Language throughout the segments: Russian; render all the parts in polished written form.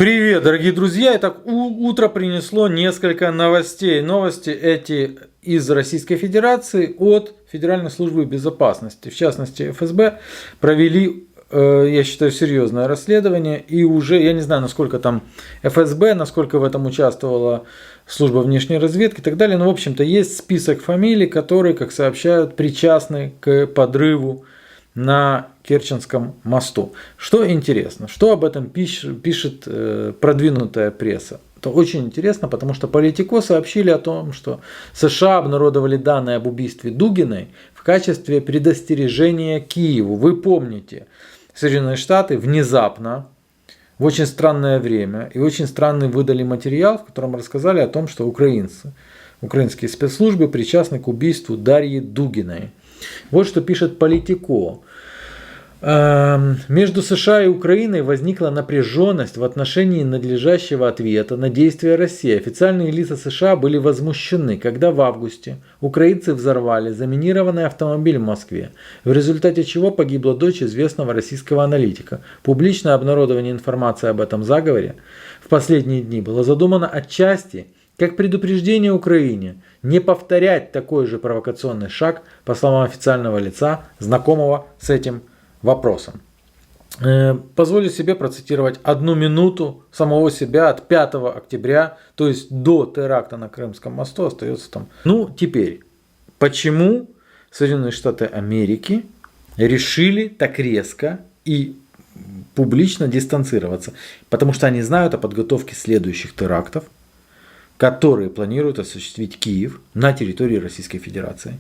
Привет, дорогие друзья! Итак, утро принесло несколько новостей. Новости эти из Российской Федерации от Федеральной службы безопасности. В частности, ФСБ провели, я считаю, серьезное расследование. И уже, я не знаю, насколько там ФСБ, насколько в этом участвовала служба внешней разведки и так далее. Но, в общем-то, есть список фамилий, которые, как сообщают, причастны к подрыву на Керченском мосту. Что интересно, что об этом пишет продвинутая пресса. Это очень интересно, потому что Политико сообщили о том, что США обнародовали данные об убийстве Дугиной в качестве предостережения Киеву. Вы помните, Соединенные Штаты внезапно, в очень странное время и очень странный выдали материал, в котором рассказали о том, что украинские спецслужбы причастны к убийству Дарьи Дугиной. Вот что пишет Политико. Между США и Украиной возникла напряженность в отношении надлежащего ответа на действия России. Официальные лица США были возмущены, когда в августе украинцы взорвали заминированный автомобиль в Москве, в результате чего погибла дочь известного российского аналитика. Публичное обнародование информации об этом заговоре в последние дни было задумано отчасти как предупреждение Украине не повторять такой же провокационный шаг, по словам официального лица, знакомого с этим вопросом. Позволю себе процитировать 1 минуту самого себя от 5 октября, то есть до теракта на Крымском мосту, остается там. Теперь, почему Соединенные Штаты Америки решили так резко и публично дистанцироваться? Потому что они знают о подготовке следующих терактов, которые планируют осуществить Киев на территории Российской Федерации.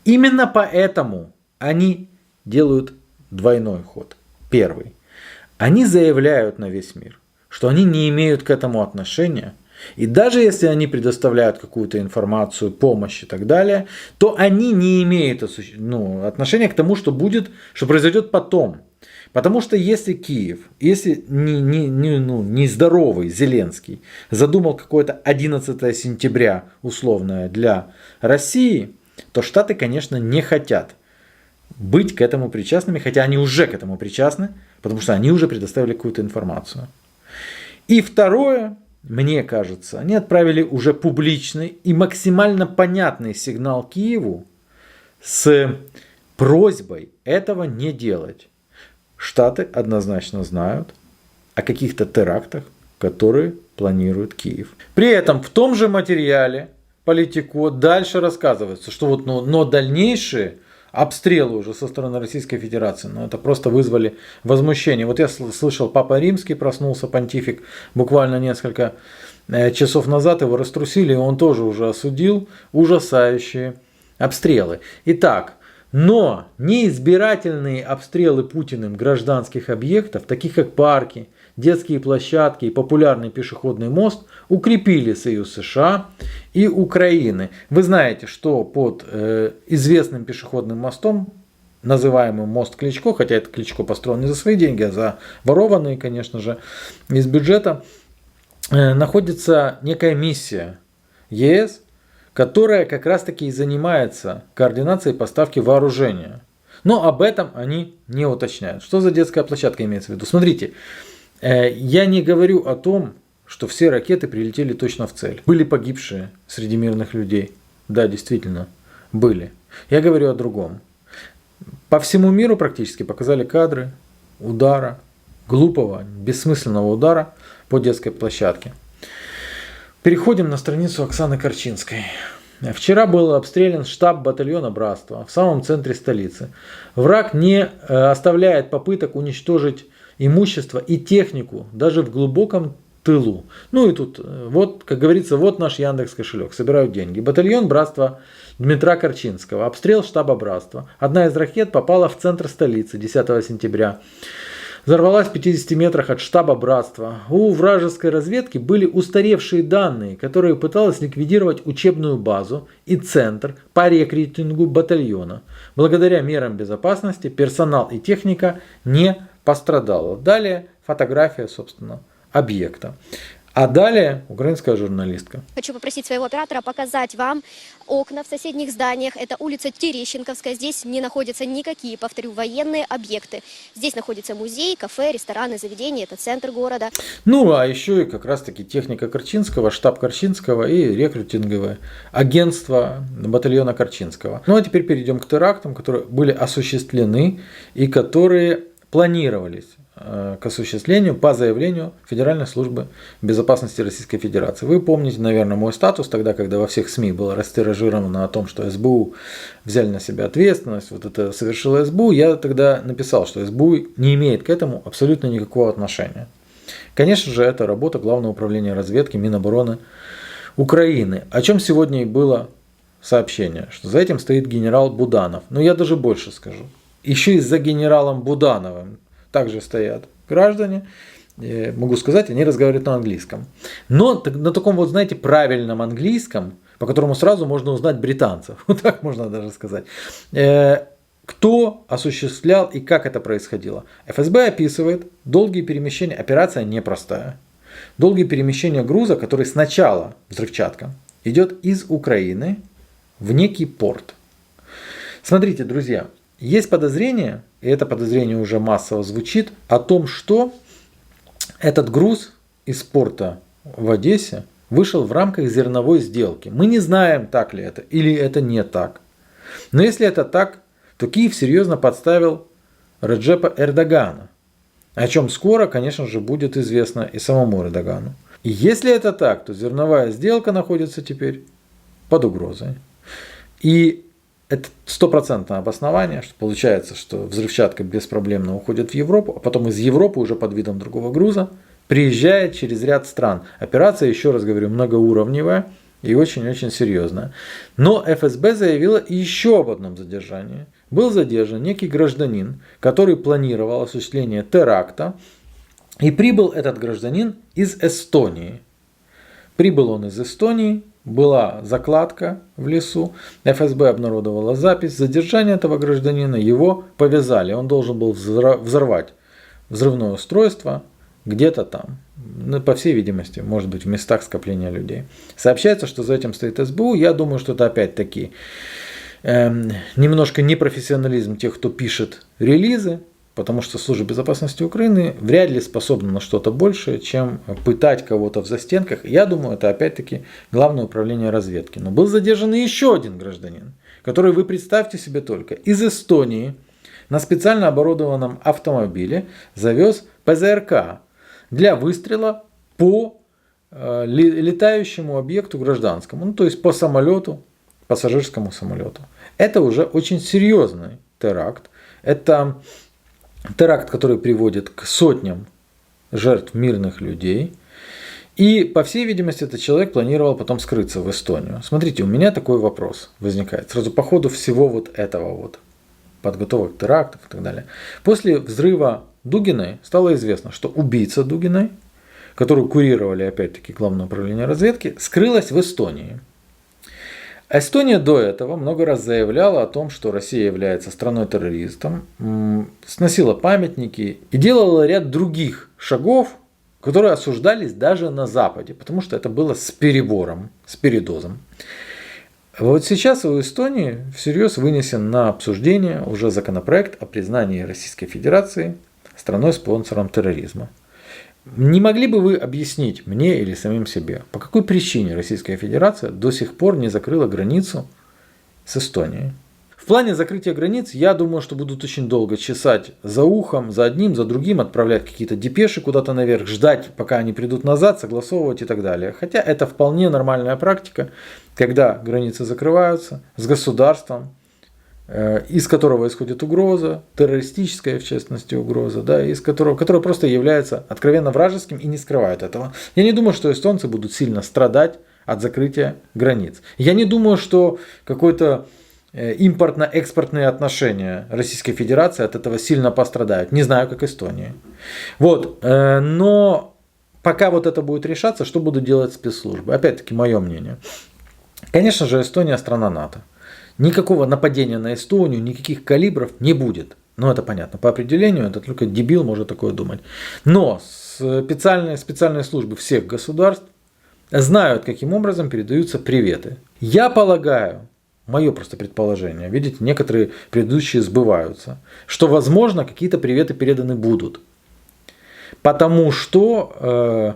Именно поэтому они делают двойной ход. Первый. Они заявляют на весь мир, что они не имеют к этому отношения. И даже если они предоставляют какую-то информацию, помощь и так далее, то они не имеют отношения к тому, что произойдет потом. Потому что если Киев, если нездоровый Зеленский задумал какое-то 11 сентября условное для России, то Штаты, конечно, не хотят быть к этому причастными, хотя они уже к этому причастны, потому что они уже предоставили какую-то информацию. И второе, мне кажется, они отправили уже публичный и максимально понятный сигнал Киеву с просьбой этого не делать. Штаты однозначно знают о каких-то терактах, которые планирует Киев. При этом в том же материале Политико дальше рассказывается, что но дальнейшие обстрелы уже со стороны Российской Федерации, это просто вызвали возмущение. Вот я слышал, Папа Римский проснулся, понтифик, буквально несколько часов назад его раструсили, и он тоже уже осудил ужасающие обстрелы. Итак, но неизбирательные обстрелы Путиным гражданских объектов, таких как парки, детские площадки и популярный пешеходный мост, укрепили союз США и Украины. Вы знаете, что под известным пешеходным мостом, называемым мост Кличко, хотя это Кличко построен не за свои деньги, а за ворованные, конечно же, из бюджета, находится некая миссия ЕС, которая как раз таки и занимается координацией поставки вооружения. Но об этом они не уточняют. Что за детская площадка имеется в виду? Смотрите, я не говорю о том, что все ракеты прилетели точно в цель. Были погибшие среди мирных людей. Да, действительно, были. Я говорю о другом. По всему миру практически показали кадры удара, глупого, бессмысленного удара по детской площадке. Переходим на страницу Оксаны Корчинской. Вчера был обстрелян штаб батальона «Братство» в самом центре столицы. Враг не оставляет попыток уничтожить имущество и технику даже в глубоком тылу. И тут, вот, как говорится, вот наш Яндекс кошелек, собирают деньги. Батальон «Братство» Дмитра Корчинского. Обстрел штаба «Братства». Одна из ракет попала в центр столицы 10 сентября. Взорвалась в 50 метрах от штаба «Братства». У вражеской разведки были устаревшие данные, которые пыталась ликвидировать учебную базу и центр по рекрутингу батальона. Благодаря мерам безопасности персонал и техника не пострадало. Далее фотография, собственно, объекта. А далее украинская журналистка. Хочу попросить своего оператора показать вам окна в соседних зданиях. Это улица Терещенковская. Здесь не находятся никакие, повторю, военные объекты. Здесь находится музей, кафе, рестораны, заведения. Это центр города. Ну, а еще и как раз-таки техника Корчинского, штаб Корчинского и рекрутинговое агентство батальона Корчинского. Ну, а теперь перейдем к терактам, которые были осуществлены и которые планировались к осуществлению по заявлению Федеральной службы безопасности Российской Федерации. Вы помните, наверное, мой статус тогда, когда во всех СМИ было растиражировано о том, что СБУ взяли на себя ответственность, вот это совершила СБУ. Я тогда написал, что СБУ не имеет к этому абсолютно никакого отношения. Конечно же, это работа Главного управления разведки Минобороны Украины. О чем сегодня и было сообщение, что за этим стоит генерал Буданов. Но я даже больше скажу. Еще и за генералом Будановым также стоят граждане, могу сказать, они разговаривают на английском. Но на таком вот, знаете, правильном английском, по которому сразу можно узнать британцев, вот так можно даже сказать. Кто осуществлял и как это происходило? ФСБ описывает долгие перемещения, операция непростая. Долгие перемещения груза, который сначала, взрывчатка, идет из Украины в некий порт. Смотрите, друзья, есть подозрение, и это подозрение уже массово звучит, о том, что этот груз из порта в Одессе вышел в рамках зерновой сделки. Мы не знаем, так ли это или это не так. Но если это так, то Киев серьезно подставил Реджепа Эрдогана, о чем скоро, конечно же, будет известно и самому Эрдогану. И если это так, то зерновая сделка находится теперь под угрозой. И это стопроцентное обоснование, что получается, что взрывчатка беспроблемно уходит в Европу, а потом из Европы уже под видом другого груза приезжает через ряд стран. Операция, еще раз говорю, многоуровневая и очень-очень серьезная. Но ФСБ заявила еще об одном задержании. Был задержан некий гражданин, который планировал осуществление теракта, и прибыл этот гражданин из Эстонии. Прибыл он из Эстонии. Была закладка в лесу, ФСБ обнародовала запись задержания этого гражданина, его повязали. Он должен был взорвать взрывное устройство где-то там, ну, по всей видимости, может быть, в местах скопления людей. Сообщается, что за этим стоит СБУ. Я думаю, что это опять-таки немножко непрофессионализм тех, кто пишет релизы, потому что служба безопасности Украины вряд ли способна на что-то большее, чем пытать кого-то в застенках. Я думаю, это опять-таки Главное управление разведки. Но был задержан еще один гражданин, который, вы представьте себе только, из Эстонии на специально оборудованном автомобиле завез ПЗРК для выстрела по летающему объекту гражданскому, ну то есть по самолету, пассажирскому самолету. Это уже очень серьезный теракт. Это теракт, который приводит к сотням жертв мирных людей. И, по всей видимости, этот человек планировал потом скрыться в Эстонию. Смотрите, у меня такой вопрос возникает. Сразу по ходу всего вот этого вот, подготовок терактов и так далее. После взрыва Дугиной стало известно, что убийца Дугиной, которую курировали, опять-таки, Главное управление разведки, скрылась в Эстонии. Эстония до этого много раз заявляла о том, что Россия является страной-террористом, сносила памятники и делала ряд других шагов, которые осуждались даже на Западе, потому что это было с перебором, с передозом. Вот сейчас у Эстонии всерьез вынесен на обсуждение уже законопроект о признании Российской Федерации страной-спонсором терроризма. Не могли бы вы объяснить мне или самим себе, по какой причине Российская Федерация до сих пор не закрыла границу с Эстонией? В плане закрытия границ, я думаю, что будут очень долго чесать за ухом, за одним, за другим, отправлять какие-то депеши куда-то наверх, ждать, пока они придут назад, согласовывать и так далее. Хотя это вполне нормальная практика, когда границы закрываются с государством, из которого исходит угроза, террористическая в частности угроза, да, которая просто является откровенно вражеским и не скрывает этого. Я не думаю, что эстонцы будут сильно страдать от закрытия границ. Я не думаю, что какой-то импортно-экспортные отношения Российской Федерации от этого сильно пострадают. Не знаю, как Эстония. Вот. Но пока вот это будет решаться, что будут делать спецслужбы? Опять-таки, мое мнение. Конечно же, Эстония страна НАТО. Никакого нападения на Эстонию, никаких калибров не будет. Ну, это понятно. По определению, это только дебил может такое думать. Но с специальные службы всех государств знают, каким образом передаются приветы. Я полагаю, мое просто предположение, видите, некоторые предыдущие сбываются, что, возможно, какие-то приветы переданы будут. Потому что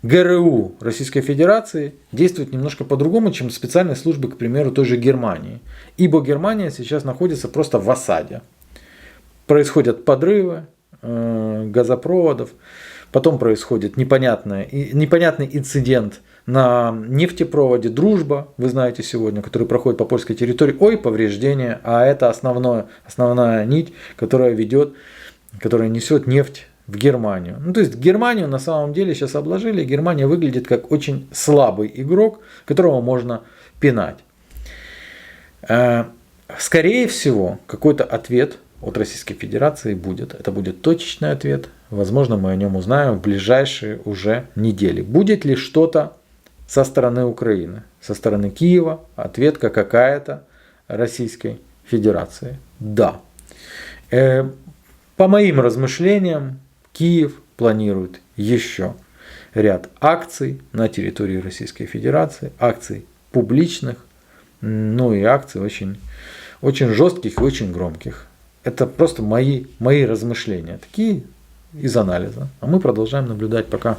ГРУ Российской Федерации действует немножко по-другому, чем специальные службы, к примеру, той же Германии. Ибо Германия сейчас находится просто в осаде. Происходят подрывы газопроводов, потом происходит непонятный инцидент на нефтепроводе «Дружба», вы знаете сегодня, который проходит по польской территории. Ой, повреждения, а это основная нить, которая несет нефть в Германию. Ну, то есть Германию на самом деле сейчас обложили. Германия выглядит как очень слабый игрок, которого можно пинать. Скорее всего, какой-то ответ от Российской Федерации будет. Это будет точечный ответ. Возможно, мы о нем узнаем в ближайшие уже недели. Будет ли что-то со стороны Украины, со стороны Киева, ответка какая-то Российской Федерации? Да. По моим размышлениям, Киев планирует еще ряд акций на территории Российской Федерации, акций публичных, ну и акций очень, очень жестких и очень громких. Это просто мои размышления, такие из анализа. А мы продолжаем наблюдать. Пока.